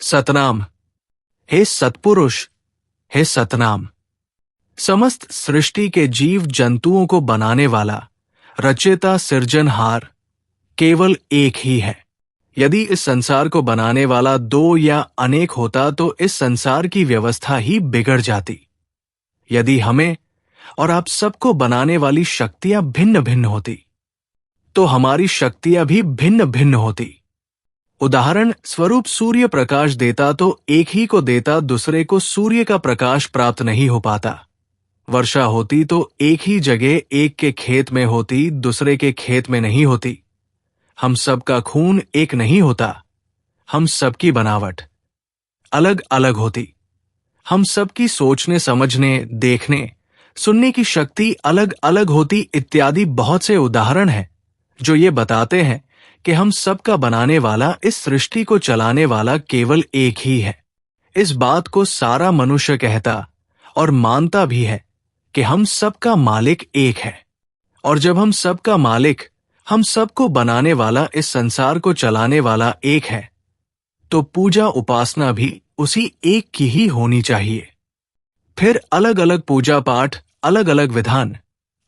सतनाम। हे सत्पुरुष, हे सतनाम। समस्त सृष्टि के जीव जंतुओं को बनाने वाला, रचयिता सिरजनहार केवल एक ही है। यदि इस संसार को बनाने वाला दो या अनेक होता तो इस संसार की व्यवस्था ही बिगड़ जाती। यदि हमें और आप सबको बनाने वाली शक्तियां भिन्न भिन्न होती तो हमारी शक्तियां भी भिन्न भिन्न होती। उदाहरण स्वरूप सूर्य प्रकाश देता तो एक ही को देता, दूसरे को सूर्य का प्रकाश प्राप्त नहीं हो पाता। वर्षा होती तो एक ही जगह एक के खेत में होती, दूसरे के खेत में नहीं होती। हम सबका खून एक नहीं होता। हम सबकी बनावट अलग अलग होती। हम सबकी सोचने, समझने, देखने, सुनने की शक्ति अलग अलग होती। इत्यादि बहुत से उदाहरण हैं जो ये बताते हैं कि हम सबका बनाने वाला, इस सृष्टि को चलाने वाला केवल एक ही है। इस बात को सारा मनुष्य कहता और मानता भी है कि हम सबका मालिक एक है। और जब हम सबका मालिक, हम सबको बनाने वाला, इस संसार को चलाने वाला एक है, तो पूजा उपासना भी उसी एक की ही होनी चाहिए। फिर अलग अलग पूजा पाठ, अलग अलग विधान,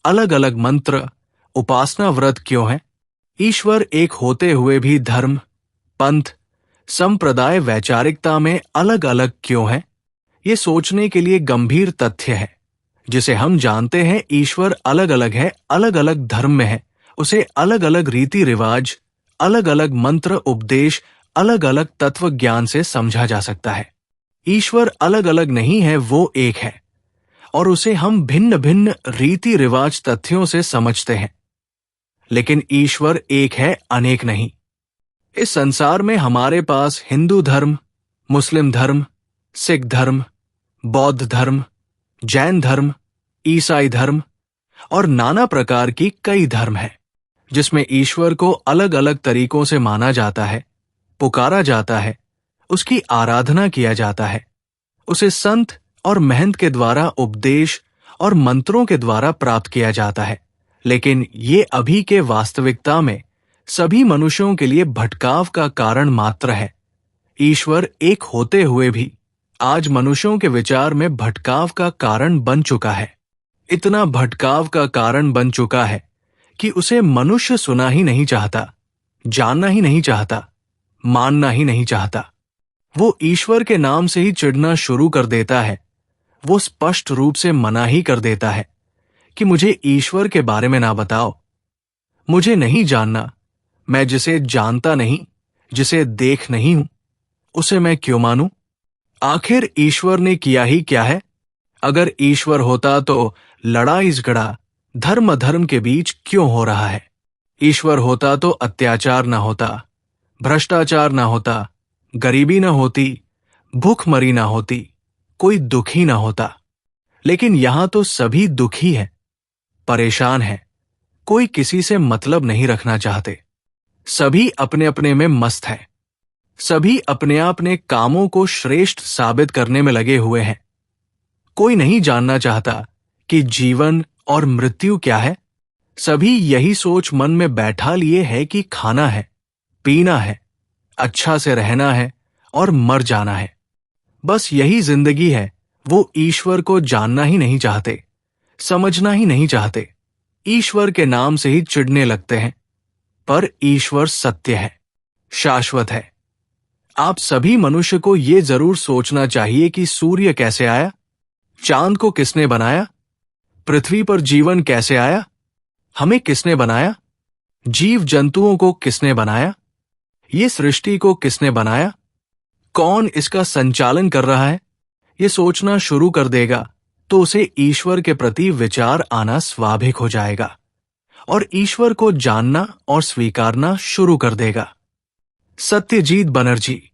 अलग अलग मंत्र, उपासना व्रत क्यों है? ईश्वर एक होते हुए भी धर्म, पंथ, संप्रदाय, वैचारिकता में अलग अलग क्यों है? ये सोचने के लिए गंभीर तथ्य है। जिसे हम जानते हैं ईश्वर अलग अलग है, अलग अलग धर्म में है, उसे अलग अलग रीति रिवाज, अलग अलग मंत्र उपदेश, अलग अलग तत्व ज्ञान से समझा जा सकता है। ईश्वर अलग अलग नहीं है, वो एक है और उसे हम भिन्न भिन्न रीति रिवाज तथ्यों से समझते हैं। लेकिन ईश्वर एक है, अनेक नहीं। इस संसार में हमारे पास हिंदू धर्म, मुस्लिम धर्म, सिख धर्म, बौद्ध धर्म, जैन धर्म, ईसाई धर्म और नाना प्रकार की कई धर्म हैं, जिसमें ईश्वर को अलग अलग तरीकों से माना जाता है, पुकारा जाता है, उसकी आराधना किया जाता है। उसे संत और महंत के द्वारा उपदेश और मंत्रों के द्वारा प्राप्त किया जाता है। लेकिन ये अभी के वास्तविकता में सभी मनुष्यों के लिए भटकाव का कारण मात्र है। ईश्वर एक होते हुए भी आज मनुष्यों के विचार में भटकाव का कारण बन चुका है। इतना भटकाव का कारण बन चुका है कि उसे मनुष्य सुना ही नहीं चाहता, जानना ही नहीं चाहता, मानना ही नहीं चाहता। वो ईश्वर के नाम से ही चिढ़ना शुरू कर देता है। वो स्पष्ट रूप से मना ही कर देता है कि मुझे ईश्वर के बारे में ना बताओ, मुझे नहीं जानना। मैं जिसे जानता नहीं, जिसे देख नहीं हूं, उसे मैं क्यों मानूं? आखिर ईश्वर ने किया ही क्या है? अगर ईश्वर होता तो लड़ाई झगड़ा, धर्म अधर्म के बीच क्यों हो रहा है? ईश्वर होता तो अत्याचार ना होता, भ्रष्टाचार ना होता, गरीबी ना होती, भूखमरी ना होती, कोई दुखी ना होता। लेकिन यहां तो सभी दुखी हैं, परेशान हैं, कोई किसी से मतलब नहीं रखना चाहते। सभी अपने अपने में मस्त हैं। सभी अपने अपने कामों को श्रेष्ठ साबित करने में लगे हुए हैं। कोई नहीं जानना चाहता कि जीवन और मृत्यु क्या है। सभी यही सोच मन में बैठा लिए है कि खाना है, पीना है, अच्छा से रहना है और मर जाना है। बस यही जिंदगी है। वो ईश्वर को जानना ही नहीं चाहते, समझना ही नहीं चाहते। ईश्वर के नाम से ही चिढ़ने लगते हैं। पर ईश्वर सत्य है, शाश्वत है। आप सभी मनुष्य को ये जरूर सोचना चाहिए कि सूर्य कैसे आया, चांद को किसने बनाया, पृथ्वी पर जीवन कैसे आया, हमें किसने बनाया, जीव जंतुओं को किसने बनाया, ये सृष्टि को किसने बनाया, कौन इसका संचालन कर रहा है। ये सोचना शुरू कर देगा तो उसे ईश्वर के प्रति विचार आना स्वाभाविक हो जाएगा और ईश्वर को जानना और स्वीकारना शुरू कर देगा। सत्यजीत बनर्जी।